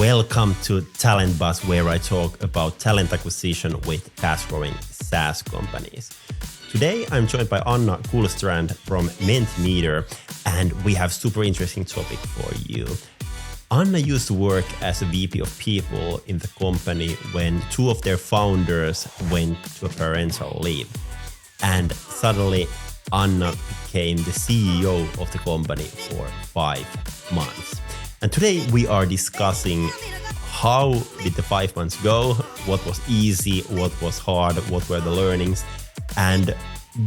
Welcome to Talent Buzz, where I talk about talent acquisition with fast-growing SaaS companies. Today, I'm joined by Anna Gullstrand from Mentimeter, and we have super interesting topic for you. Anna used to work as a VP of people in the company when two of their founders went to a parental leave. And suddenly, Anna became the CEO of the company for 5 months. And today we are discussing how did the 5 months go, what was easy, what was hard, what were the learnings, and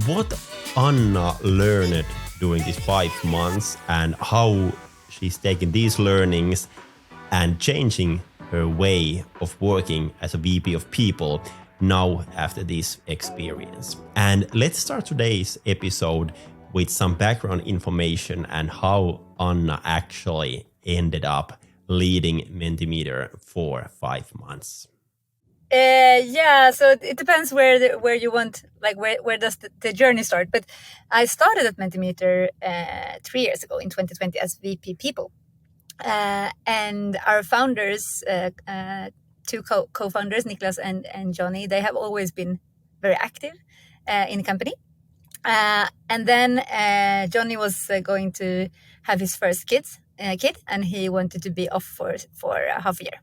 what Anna learned during these 5 months and how she's taken these learnings and changing her way of working as a VP of people now after this experience. And let's start today's episode with some background information and how Anna actually ended up leading Mentimeter for 5 months. So it depends where you want, like where does the journey start. But I started at Mentimeter 3 years ago in 2020 as VP People, and our founders, two co-founders, Niklas and Johnny, they have always been very active in the company. And then Johnny was going to have his first kid, and he wanted to be off for half a year.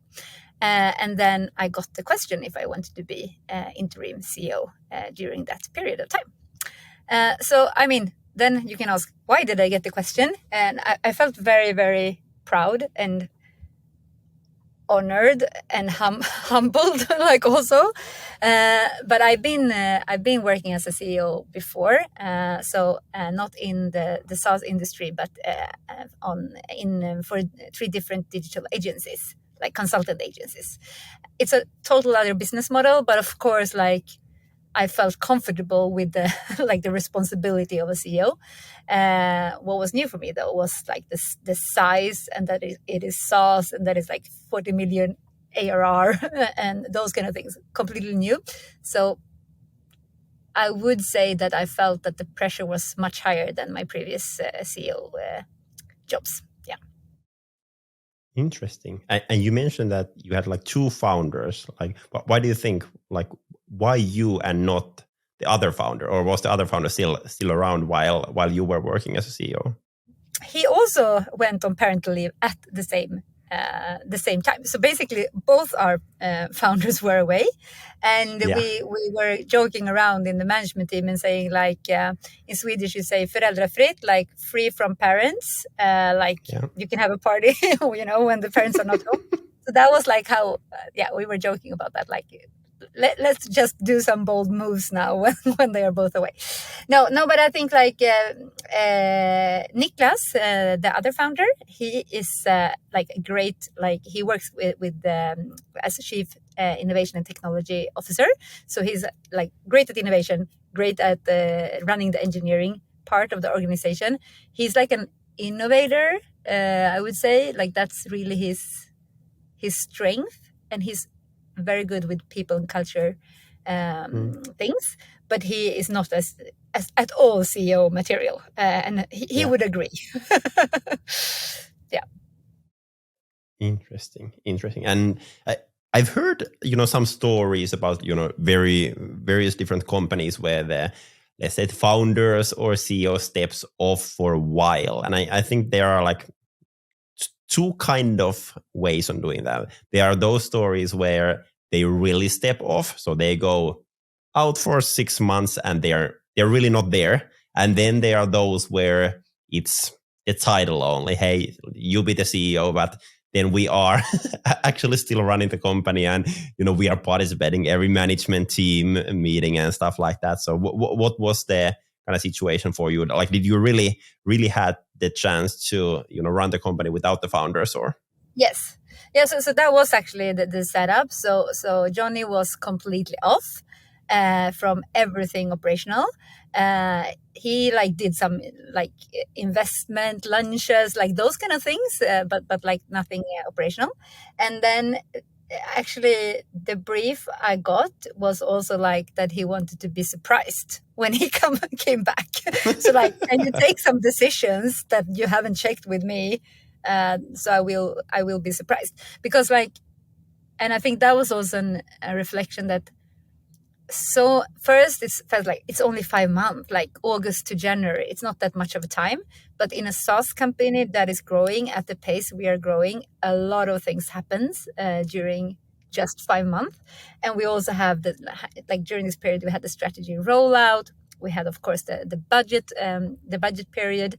And then I got the question if I wanted to be interim CEO during that period of time. Then you can ask, why did I get the question? And I felt very, very proud and honored and humbled, like also. But I've been working as a CEO before, not in the SaaS industry, but for 3 different digital agencies, like consultant agencies. It's a total other business model, but of course, like I felt comfortable with the the responsibility of a CEO. What was new for me though was like the size, and that it is SaaS, and that is like 40 million ARR and those kind of things, completely new. So I would say that I felt that the pressure was much higher than my previous CEO jobs. Yeah. Interesting. And you mentioned that you had like 2 founders. Like, why do you think, like, why you and not the other founder, or was the other founder still around while you were working as a CEO? He also went on parental leave at the same time. So basically, both our founders were away, and we were joking around in the management team and saying, like, in Swedish you say föräldrafritt, like free from parents, you can have a party, when the parents are not home. So that was like how, we were joking about that, like. Let's just do some bold moves now when they are both away. No, but I think like Niklas, the other founder, he is like a great, like he works with as a chief innovation and technology officer. So he's like great at innovation, great at running the engineering part of the organization. He's like an innovator, I would say. Like that's really his strength, and he's very good with people and culture things, but he is not as at all CEO material, and he would agree. Yeah. Interesting. And I've heard, some stories about, various different companies where let's say the founders or CEO steps off for a while. And I think there are like 2 kind of ways on doing that. There are those stories where they really step off, so they go out for 6 months and they're really not there. And then there are those where it's a title only. Hey, you be the CEO, but then we are actually still running the company, and we are participating every management team meeting and stuff like that. So what was the kind of situation for you? Like, did you really had the chance to run the company without the founders, or? Yes. Yeah, so that was actually the setup. So Johnny was completely off from everything operational. He like did some like investment lunches, like those kind of things, but like nothing operational. And then actually the brief I got was also like that he wanted to be surprised when he came back. So like, and you take some decisions that you haven't checked with me So I will be surprised, because and I think that was also a reflection that, so first it felt like it's only 5 months, like August to January. It's not that much of a time, but in a SaaS company that is growing at the pace we are growing, a lot of things happens during just 5 months. And we also have during this period, we had the strategy rollout. We had, of course, the budget period.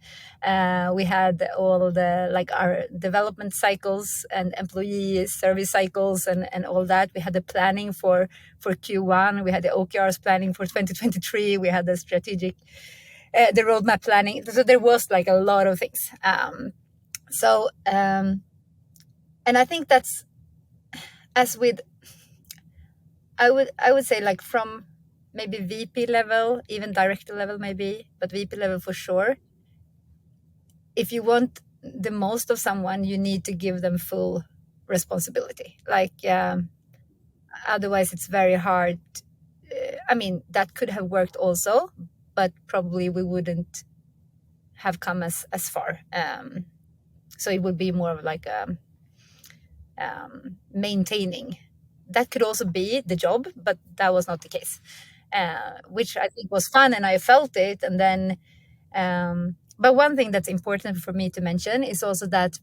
We had all the our development cycles and employee service cycles and all that. We had the planning for Q1. We had the OKRs planning for 2023. We had the strategic, the roadmap planning. So there was a lot of things. And I think that's, as with, I would say from maybe VP level, even director level maybe, but VP level for sure. If you want the most of someone, you need to give them full responsibility. Otherwise it's very hard. I mean, that could have worked also, but probably we wouldn't have come as far. So it would be more of maintaining. That could also be the job, but that was not the case, which I think was fun, and I felt it. And then, but one thing that's important for me to mention is also that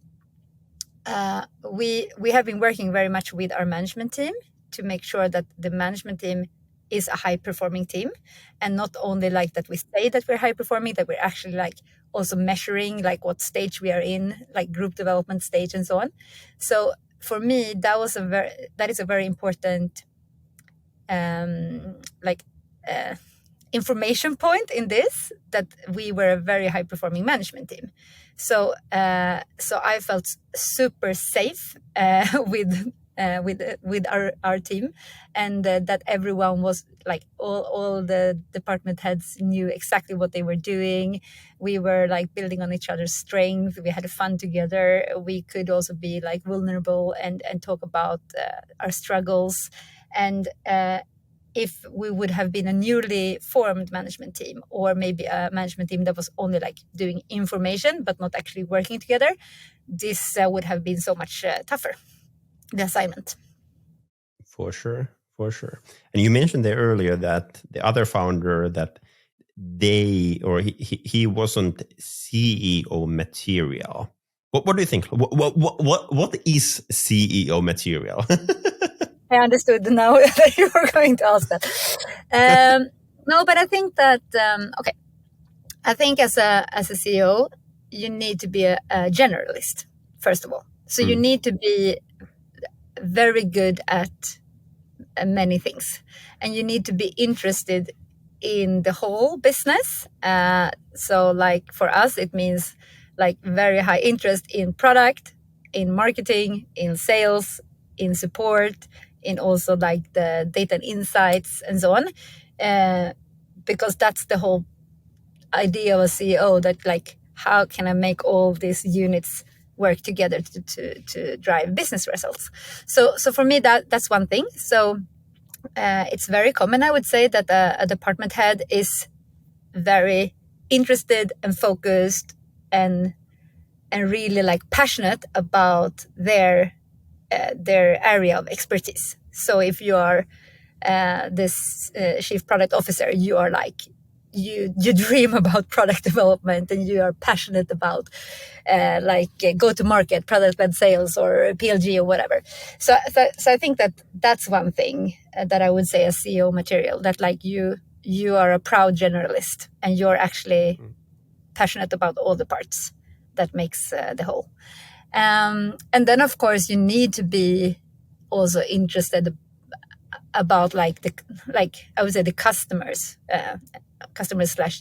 we have been working very much with our management team to make sure that the management team is a high performing team, and not only that we say that we're high performing, that we're actually also measuring what stage we are in, group development stage and so on. So for me, that is a very important information point in this, that we were a very high performing management team. So I felt super safe with our team, and that everyone was all the department heads knew exactly what they were doing. We were building on each other's strength. We had fun together. We could also be vulnerable and talk about our struggles. And if we would have been a newly formed management team, or maybe a management team that was only doing information but not actually working together, this would have been so much tougher, the assignment. For sure. And you mentioned there earlier that the other founder, that he wasn't CEO material. What do you think? What is CEO material? I understood now that you were going to ask that. No, but I think that okay. I think as a CEO, you need to be a generalist, first of all. So you need to be very good at many things, and you need to be interested in the whole business. So for us, it means very high interest in product, in marketing, in sales, in support, in also the data and insights and so on, because that's the whole idea of a CEO, that how can I make all these units work together to drive business results. So for me, that's one thing. So it's very common, I would say, that a department head is very interested and focused and really passionate about their area of expertise. So if you are this chief product officer, you are you dream about product development, and you are passionate about go to market, product-led sales, or PLG, or whatever. So I think that's one thing that I would say as CEO material, that you are a proud generalist, and you're actually passionate about all the parts that makes the whole. And then, of course, you need to be also interested about I would say the customers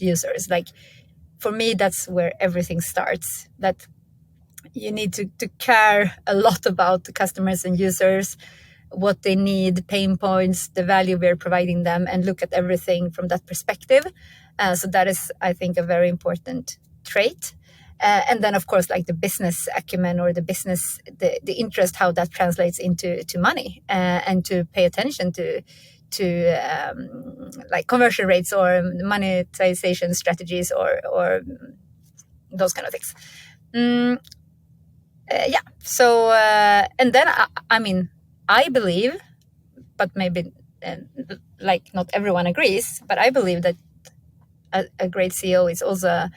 / users. For me, that's where everything starts, that you need to care a lot about the customers and users, what they need, pain points, the value we're providing them, and look at everything from that perspective. So that is, I think, a very important trait. And then, of course, the business acumen, or the business, the interest, how that translates into money, and to pay attention to conversion rates, or monetization strategies, or those kind of things. Yeah. So and then I mean, I believe, but maybe like not everyone agrees, but I believe that a great CEO is also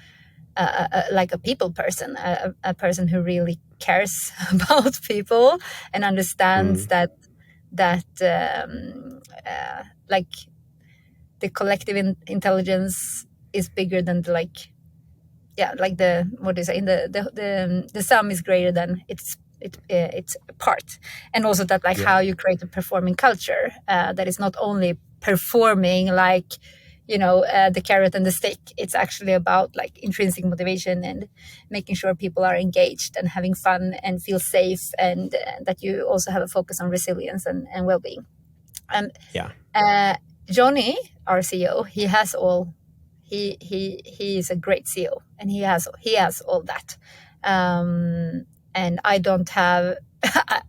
like a people person, a person who really cares about people and understands that like the collective intelligence is bigger than the like, yeah, like the, what do you say, the sum is greater than its part. And also that like how you create a performing culture that is not only performing like, you know, the carrot and the stick. It's actually about like intrinsic motivation and making sure people are engaged and having fun and feel safe, and that you also have a focus on resilience and well-being. And Johnny, our CEO, he has all. He is a great CEO, and he has all that. And I don't have.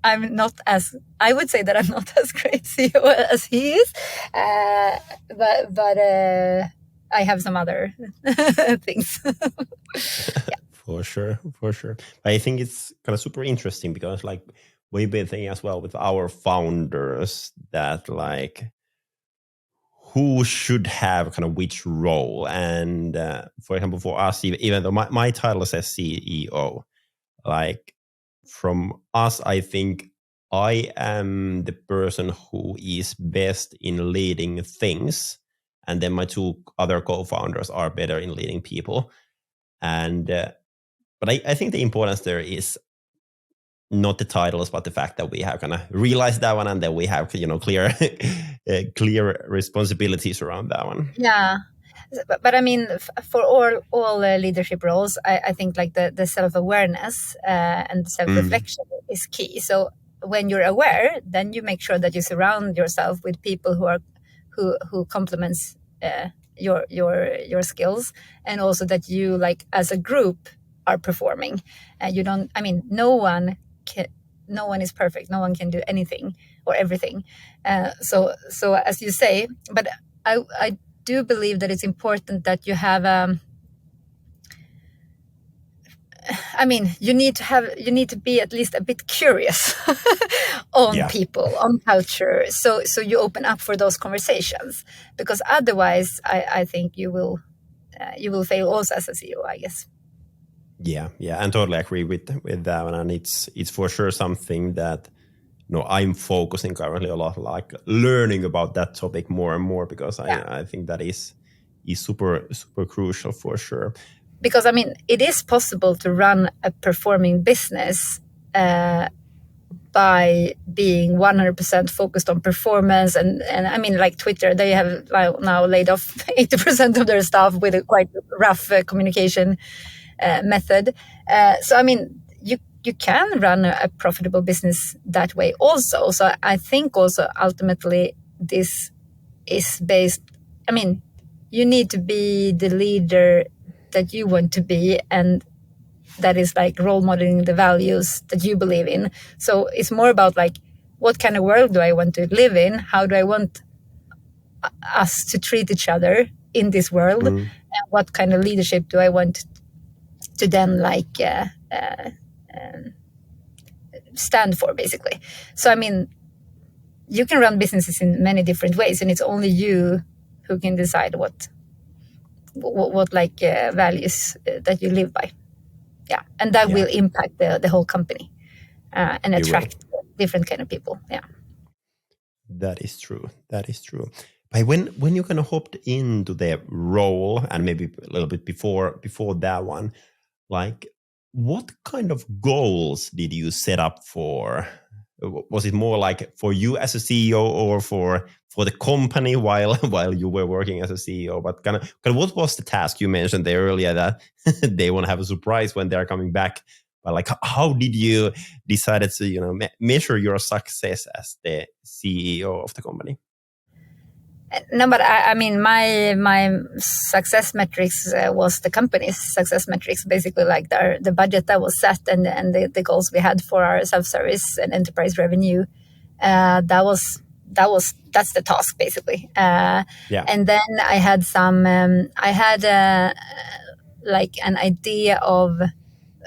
I'm not as. I would say that I'm not as great CEO as he is, but I have some other things. For sure, for sure. I think it's kind of super interesting because like we've been thinking as well with our founders that like who should have kind of which role. And for example, for us, even though my title says CEO, like from us, I think I am the person who is best in leading things. And then my two other co-founders are better in leading people. And but I think the importance there is not the titles, but the fact that we have kind of realized that one, and that we have, you know, clear clear responsibilities around that one. Yeah. But I mean, for all leadership roles, I think like the self-awareness and self-reflection is key. So when you're aware, then you make sure that you surround yourself with people who complements your skills, and also that you like as a group are performing. And you don't. I mean, no one is perfect. No one can do anything or everything. So as you say, but I do believe that it's important that you have I mean, you need to be at least a bit curious on people, on culture, so you open up for those conversations, because otherwise I think you will fail also as a CEO, I guess. Yeah, and totally agree with that one. And it's for sure something that, you know, I'm focusing currently a lot, like learning about that topic more and more, because I think that is super crucial for sure. Because I mean, it is possible to run a performing business by being 100% focused on performance, and I mean, like Twitter, they have now laid off 80% of their staff with a quite rough communication method. So I mean, you can run a profitable business that way also. So I think also ultimately this is based. I mean, you need to be the leader that you want to be, and that is like role modeling the values that you believe in. So it's more about like, what kind of world do I want to live in? How do I want us to treat each other in this world? And what kind of leadership do I want to then like stand for, basically? So I mean, you can run businesses in many different ways, and it's only you who can decide what like values that you live by. Yeah, and that will impact the whole company and attract different kind of people. Yeah, that is true. But when you kind of hopped into the role, and maybe a little bit before that one, like what kind of goals did you set up for? Was it more like for you as a CEO, or for the company while you were working as a CEO? But kind of what was the task? You mentioned there earlier that they want to have a surprise when they're coming back. But like, how did you decide to, you know, measure your success as the CEO of the company? No, but I mean, my success metrics was the company's success metrics, basically like the budget that was set, and the goals we had for our self-service and enterprise revenue. That's the task, basically. And then I had some like an idea of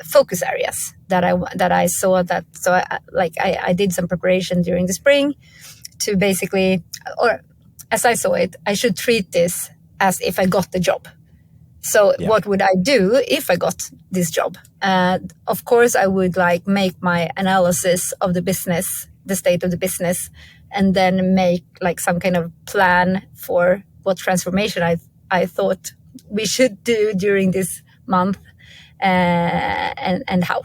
focus areas that I saw that. So I did some preparation during the spring to basically, or as I saw it, I should treat this as if I got the job. So what would I do if I got this job? Of course, I would like make my analysis of the business, the state of the business, and then make like some kind of plan for what transformation I thought we should do during this month, and how.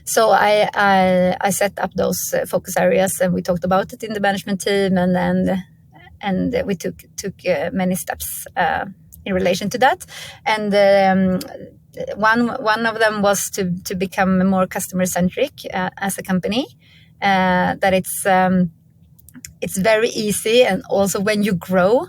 So I set up those focus areas, and we talked about it in the management team, and we took many steps in relation to that. And one of them was to become more customer centric as a company. That it's very easy, and also when you grow,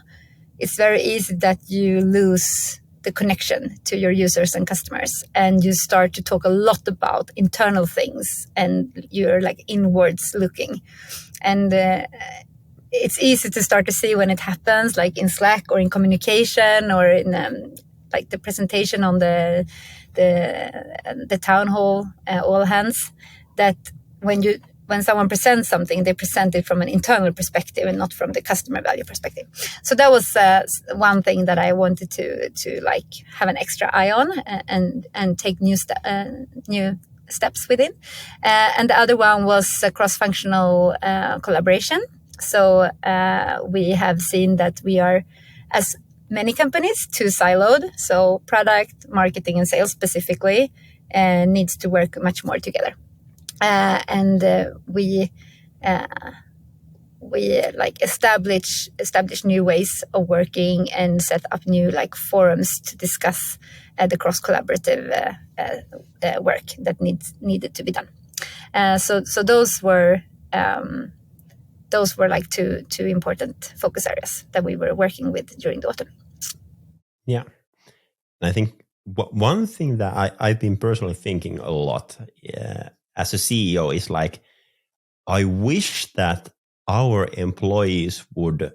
it's very easy that you lose the connection to your users and customers, and you start to talk a lot about internal things, and you're like inwards looking, and it's easy to start to see when it happens, like in Slack or in communication or in like the presentation on the town hall, all hands, that when someone presents something, they present it from an internal perspective and not from the customer value perspective. So that was one thing that I wanted to like have an extra eye on, and take new steps within. And the other one was cross-functional collaboration. So we have seen that we are, as many companies, too siloed. So product, marketing, and sales specifically needs to work much more together. And we like establish new ways of working and set up new like forums to discuss the cross collaborative work that needed to be done. So those were like two important focus areas that we were working with during the autumn. Yeah, I think one thing that I've been personally thinking a lot as a CEO is like, I wish that our employees would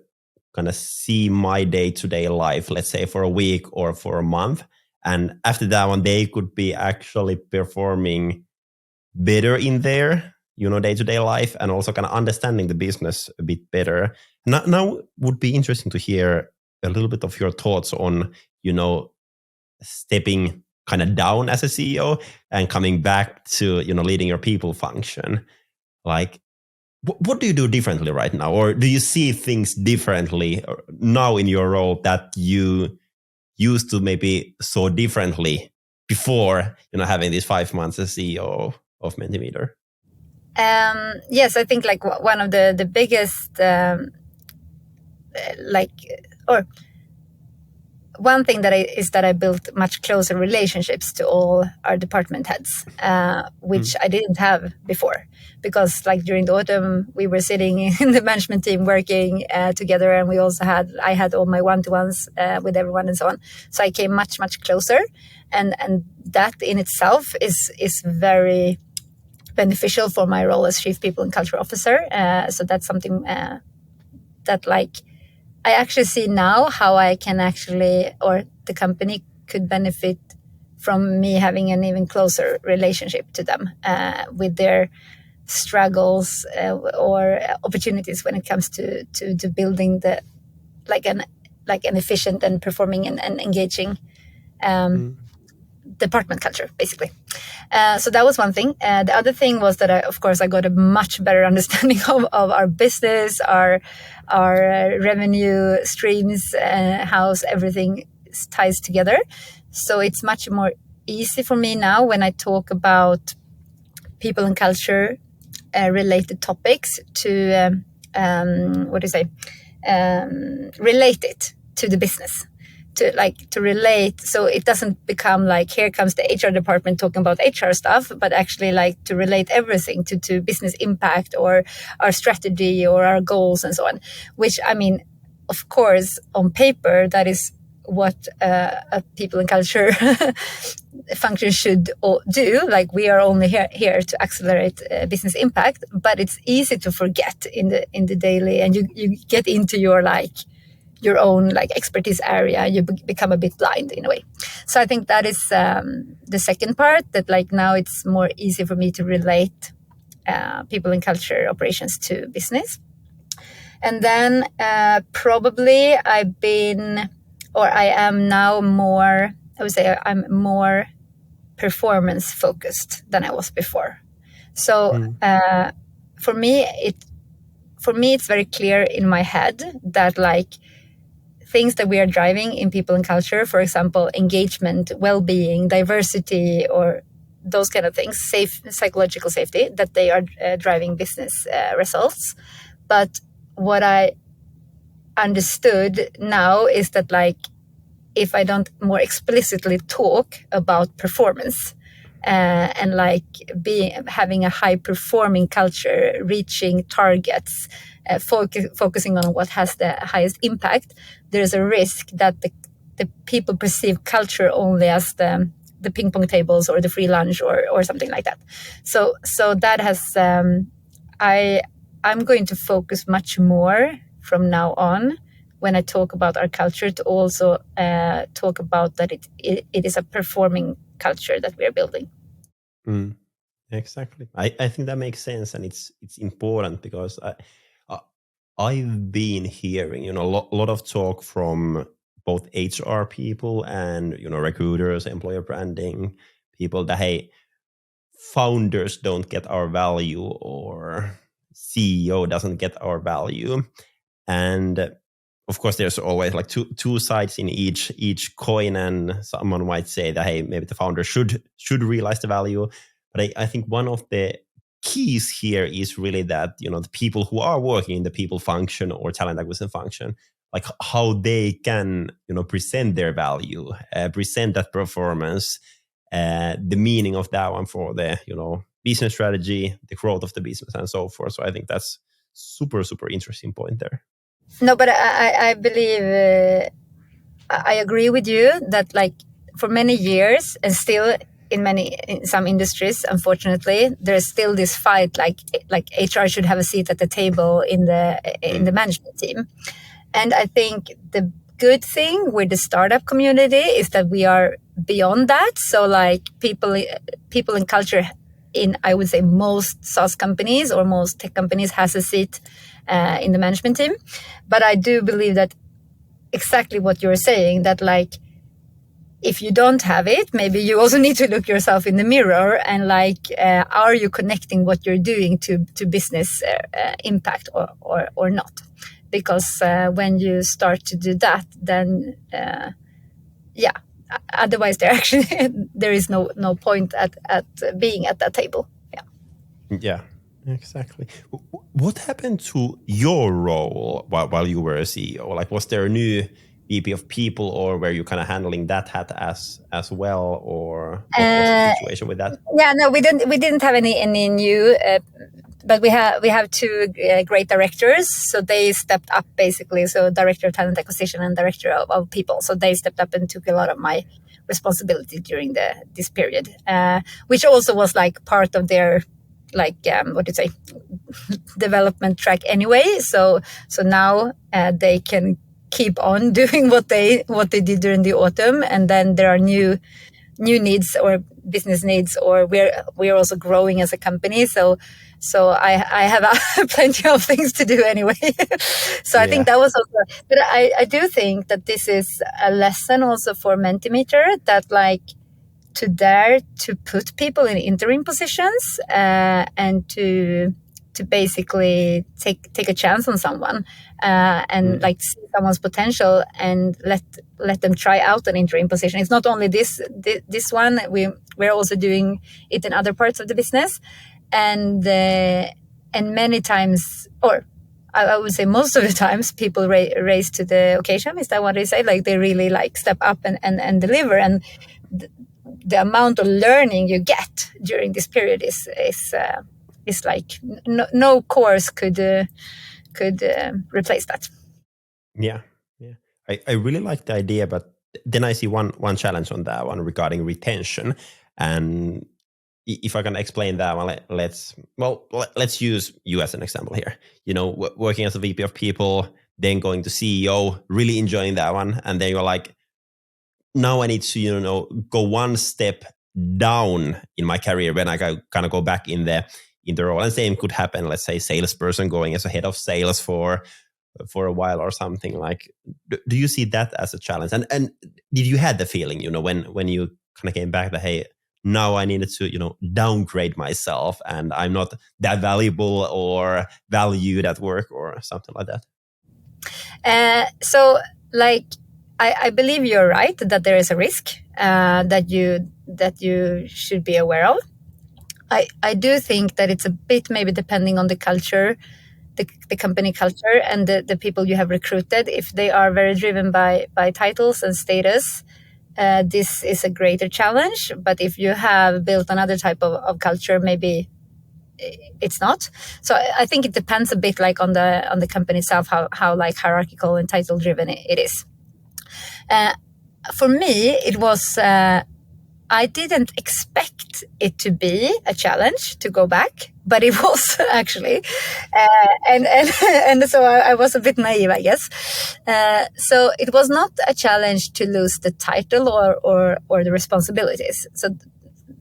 kind of see my day-to-day life, let's say for a week or for a month. And after that one, they could be actually performing better in their, day-to-day life, and also kind of understanding the business a bit better. Now would be interesting to hear a little bit of your thoughts on, stepping kind of down as a CEO and coming back to, leading your people function. Like, what do you do differently right now? Or do you see things differently now in your role that you used to maybe saw differently before, having these 5 months as CEO of Mentimeter? Yes, I think like one of the biggest, one thing that I built much closer relationships to all our department heads, which I didn't have before, because like during the autumn we were sitting in the management team working together, and I had all my one-to-ones with everyone and so on. So I came much closer, and that in itself is very beneficial for my role as Chief People and Culture Officer. So that's something that like I actually see now how I can actually, or the company could benefit from me having an even closer relationship to them with their struggles or opportunities when it comes to building the an efficient and performing and engaging department culture, basically. So that was one thing. The other thing was that I got a much better understanding of our business, our revenue streams, how everything ties together. So it's much more easy for me now when I talk about people and culture related topics to relate it to the business. To relate, so it doesn't become like, here comes the HR department talking about HR stuff, but actually like to relate everything to business impact or our strategy or our goals and so on. Which, I mean, of course, on paper, that is what a people and culture function should do. Like, we are only here to accelerate business impact, but it's easy to forget in the daily, and you get into your like your own like expertise area, you become a bit blind in a way. So I think that is the second part, that like now it's more easy for me to relate people and culture operations to business. And then probably I am now more, I would say I'm more performance focused than I was before. So for me, it's very clear in my head that like things that we are driving in people and culture, for example, engagement, well-being, diversity, or those kind of things, psychological safety, that they are driving business results. But what I understood now is that like if I don't more explicitly talk about performance and like having a high performing culture, reaching targets, focusing on what has the highest impact, there's a risk that the people perceive culture only as the ping pong tables or the free lunch or something like that. So that has I'm going to focus much more from now on when I talk about our culture to also talk about that it is a performing culture that we are building. Exactly. I think that makes sense, and it's important because I've been hearing a lot of talk from both HR people and recruiters, employer branding people that hey, founders don't get our value or CEO doesn't get our value, and of course there's always like two sides in each coin, and someone might say that hey, maybe the founder should realize the value, but I think one of the keys here is really that the people who are working in the people function or talent acquisition function, like how they can present their value, present that performance, the meaning of that one for the business strategy, the growth of the business, and so forth. So I think that's super interesting point there. No, but I believe I agree with you that like for many years and still in some industries, unfortunately, there's still this fight like HR should have a seat at the table in the management team. And I think the good thing with the startup community is that we are beyond that. So like people in culture in, I would say, most SaaS companies or most tech companies has a seat in the management team. But I do believe that exactly what you're saying, that like if you don't have it, maybe you also need to look yourself in the mirror and like, are you connecting what you're doing to business impact or not? Because when you start to do that, then otherwise there is no point at being at that table. Yeah, exactly. What happened to your role while you were a CEO? Like, was there a new VP of people, or were you kind of handling that hat as well, or what was the situation with that? Yeah, no, we didn't have any new, but we have two great directors, so they stepped up basically. So director of talent acquisition and director of people, so they stepped up and took a lot of my responsibility during this period, which also was like part of their like what do you say, development track anyway. So now they can keep on doing what they did during the autumn, and then there are new needs or business needs, or we're also growing as a company. So I have plenty of things to do anyway. So I think that was also, but I do think that this is a lesson also for Mentimeter, that like to dare to put people in interim positions and to basically take a chance on someone and like see someone's potential and let them try out an interim position. It's not only this one. We're also doing it in other parts of the business, and many times, or I would say most of the times, people raise to the occasion. Is that what they say? Like they really like step up and deliver, and the amount of learning you get during this period is like no course could replace that. Yeah. I really like the idea, but then I see one challenge on that one regarding retention. And if I can explain that one, let's use you as an example here. Working as a VP of people, then going to CEO, really enjoying that one, and then you're like, now I need to go one step down in my career when I kind of go back in the role. And same could happen, let's say salesperson going as a head of sales for a while or something. Like, do you see that as a challenge? And did you had the feeling, when you kind of came back that, hey, now I needed to downgrade myself and I'm not that valuable or valued at work or something like that? So like I believe you're right that there is a risk that you should be aware of. I do think that it's a bit maybe depending on the culture, the company culture, and the people you have recruited. If they are very driven by titles and status, this is a greater challenge. But if you have built another type of culture, maybe it's not. So I think it depends a bit like on the company itself, how like hierarchical and title driven it is. For me, it was. I didn't expect it to be a challenge to go back, but it was actually, and so I was a bit naive, I guess. So it was not a challenge to lose the title or the responsibilities. So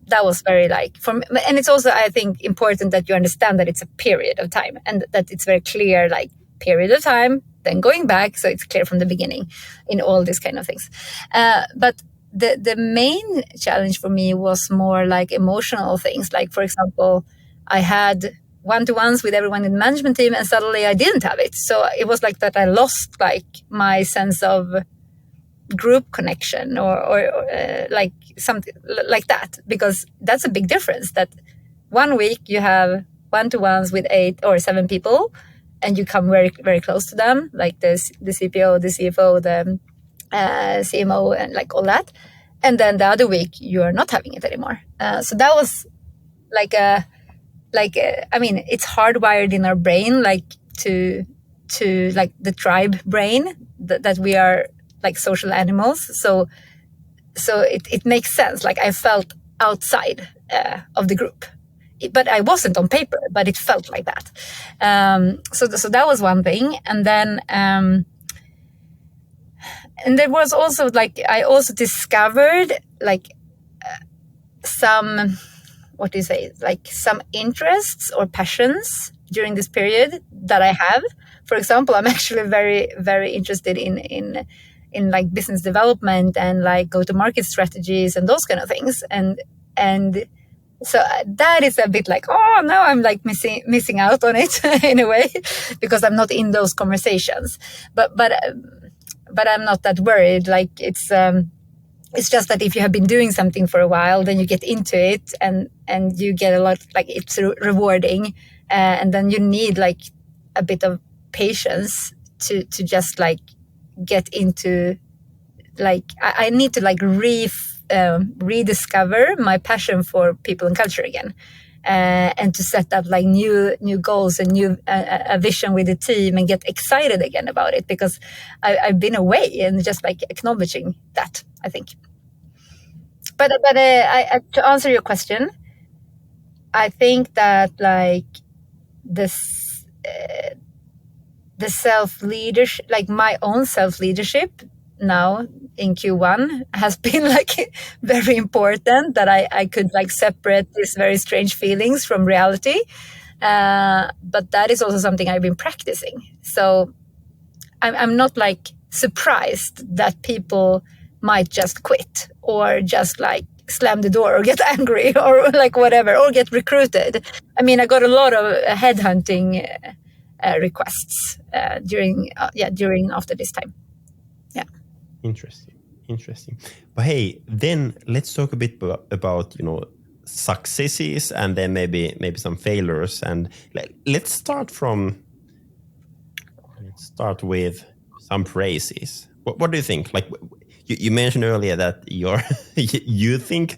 that was very like for me, and it's also I think important that you understand that it's a period of time and that it's very clear like period of time, then going back, so it's clear from the beginning in all these kind of things, but. The main challenge for me was more like emotional things. Like, for example, I had one-to-ones with everyone in the management team and suddenly I didn't have it. So it was like that I lost like my sense of group connection or like something like that, because that's a big difference that 1 week you have one-to-ones with 8 or 7 people and you come very, very close to them, like the CPO, the CFO, the CMO and like all that, and then the other week you are not having it anymore. So that was like I mean, it's hardwired in our brain, like to like the tribe brain that we are like social animals. So it makes sense. Like I felt outside of the group, but I wasn't on paper, but it felt like that. So that was one thing, and then. And there was also like I also discovered like some like some interests or passions during this period that I have. For example, I'm actually very, very interested in like business development and like go-to-market strategies and those kind of things. And so that is a bit like, oh, now I'm like missing out on it in a way because I'm not in those conversations. But I'm not that worried. Like it's just that if you have been doing something for a while, then you get into it and you get a lot, like it's rewarding, and then you need like a bit of patience to just like get into like I need to like rediscover my passion for people and culture again. And to set up like new goals and new a vision with the team and get excited again about it, because I've been away, and just like acknowledging that, I think. But to answer your question, I think that like this the self-leadership, like my own self-leadership now in Q1 has been like very important, that I could like separate these very strange feelings from reality. But that is also something I've been practicing. So I'm not like surprised that people might just quit or just like slam the door or get angry or like whatever, or get recruited. I mean, I got a lot of headhunting requests during after this time. Yeah. Interesting. But hey, then let's talk a bit about successes and then maybe some failures, and let's start with some praises. What do you think? Like you mentioned earlier that you think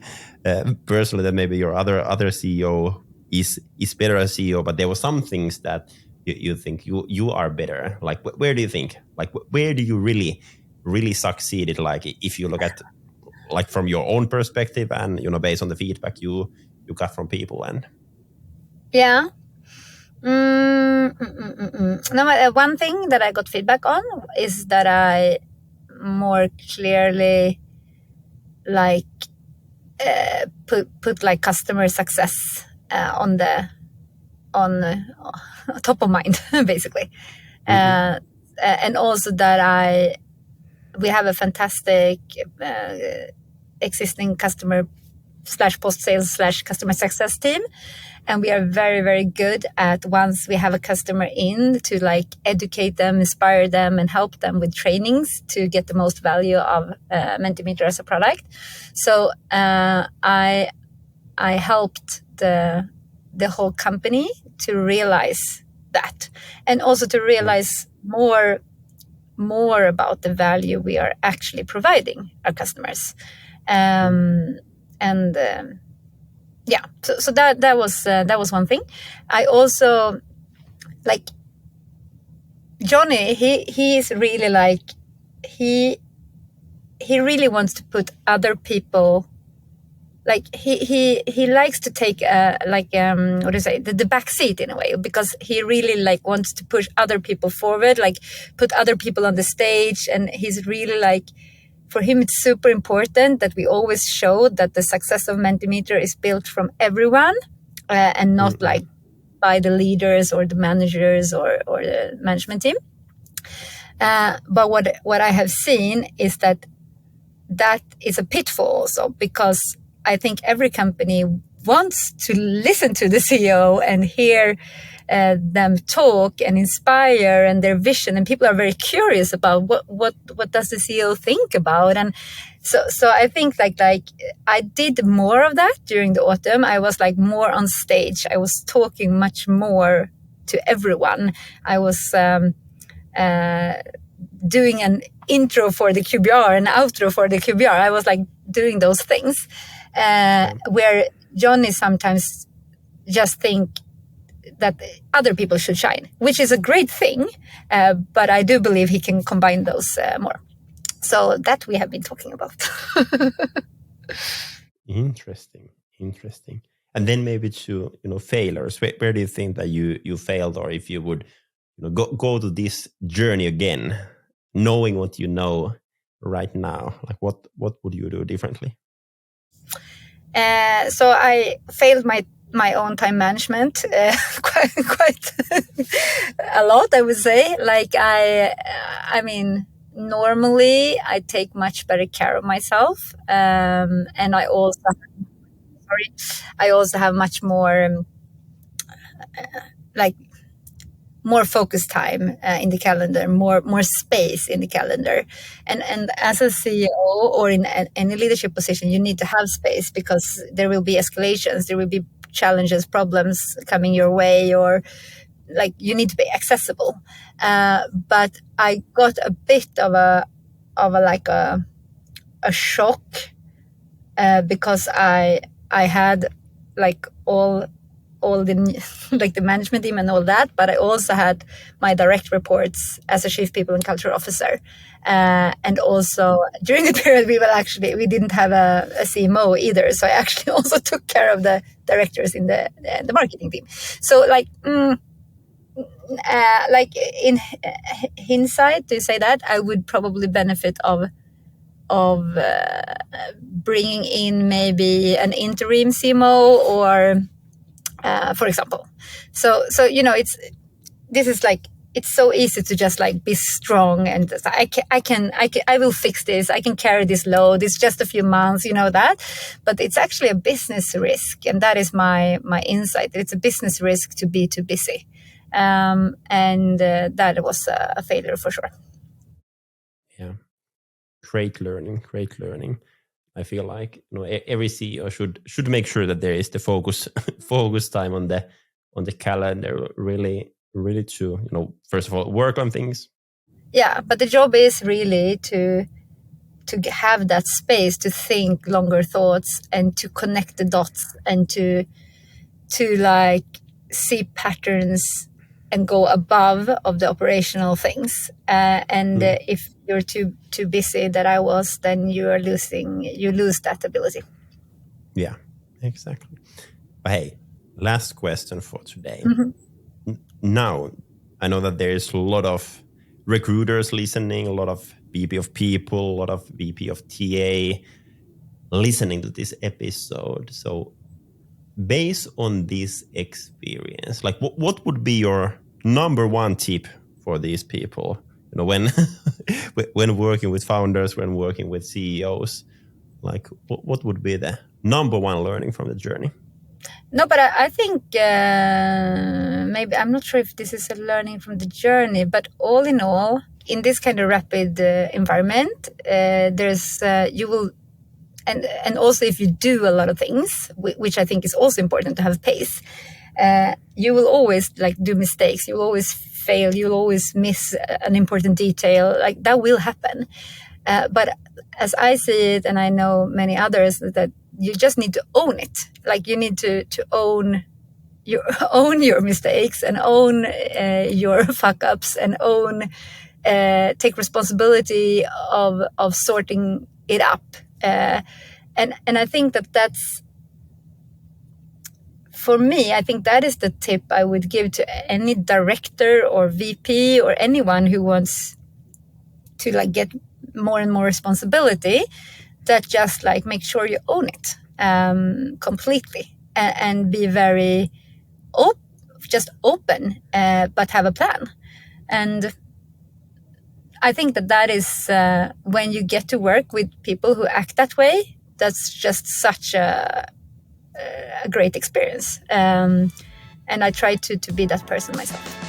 personally that maybe your other CEO is better as CEO, but there were some things that you think you are better. Like where do you think? Like where do you really succeeded? Like if you look at like from your own perspective and based on the feedback you got from people and. Yeah. No, one thing that I got feedback on is that I more clearly like put like customer success on top of mind, basically. And also that we have a fantastic existing customer / post sales / customer success team, and we are very, very good at, once we have a customer in, to like educate them, inspire them, and help them with trainings to get the most value of Mentimeter as a product. So I helped the whole company to realize that, and also to realize more about the value we are actually providing our customers. Yeah, so that was one thing. I also like Johnny. He is really like he really wants to put other people, like he likes to take what do you say, the back seat in a way, because he really like wants to push other people forward, like put other people on the stage. And he's really like, for him it's super important that we always show that the success of Mentimeter is built from everyone, and not like by the leaders or the managers or the management team. But what I have seen is that is a pitfall also, because I think every company wants to listen to the CEO and hear them talk and inspire and their vision, and people are very curious about what does the CEO think about. And so I think like I did more of that during the autumn. I was like more on stage. I was talking much more to everyone. I was doing an intro for the QBR, an outro for the QBR. I was like doing those things, where Johnny sometimes just think that other people should shine, which is a great thing. But I do believe he can combine those more. So that we have been talking about. Interesting. And then maybe to failures. Where do you think that you failed, or if you would go to this journey again, knowing what you know right now, like what would you do differently? So I failed my own time management quite a lot, I would say. Like I mean, normally I take much better care of myself, and I also have much more like more focus time in the calendar, more space in the calendar. And as a CEO or in any leadership position, you need to have space, because there will be escalations, there will be challenges, problems coming your way, or like you need to be accessible. But I got a bit of a shock, because I had like all the like the management team and all that, but I also had my direct reports as a chief people and culture officer, and also during the period we didn't have a CMO either, so I actually also took care of the directors in the marketing team. So like in hindsight, to say that, I would probably benefit of bringing in maybe an interim CMO, or for example. So it's so easy to just like be strong and I will fix this. I can carry this load. It's just a few months, that. But it's actually a business risk, and that is my insight. It's a business risk to be too busy, and that was a failure for sure. Yeah, great learning. I feel like every CEO should make sure that there is the focus time on the calendar, really to first of all work on things. Yeah, but the job is really to have that space to think longer thoughts and to connect the dots and to like see patterns and go above of the operational things. If you're too busy, that I was, then you lose that ability. Yeah, exactly. But hey, last question for today. Now, I know that there's a lot of recruiters listening, a lot of VP of people, a lot of VP of TA listening to this episode. So based on this experience, like what would be your number one tip for these people? You know, when when working with founders, when working with CEOs, like what would be the number one learning from the journey? No, but I think maybe, I'm not sure if this is a learning from the journey, but all in all, in this kind of rapid environment, there's you will, and also if you do a lot of things, which I think is also important to have pace, you will always like do mistakes. You will always fail. You will always miss an important detail. Like that will happen. But as I see it, and I know many others, that you just need to own it. Like you need to own your mistakes and own your fuck ups and take responsibility of sorting it up. And I think that's, for me, I think that is the tip I would give to any director or VP or anyone who wants to like get more and more responsibility, that just like make sure you own it completely and be very open, but have a plan. And I think that is when you get to work with people who act that way, that's just such a great experience. And I try to be that person myself.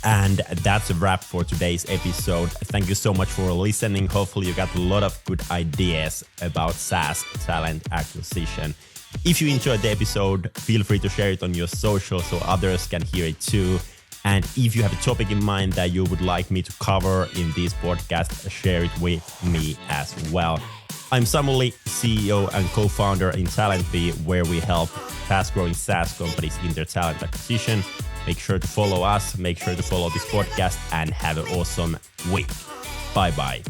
And that's a wrap for today's episode. Thank you so much for listening. Hopefully you got a lot of good ideas about SaaS talent acquisition. If you enjoyed the episode, feel free to share it on your social so others can hear it too. And if you have a topic in mind that you would like me to cover in this podcast, share it with me as well. I'm Samuli, CEO and co-founder in TalentBee, where we help fast-growing SaaS companies in their talent acquisition. Make sure to follow us, make sure to follow this podcast, and have an awesome week. Bye-bye.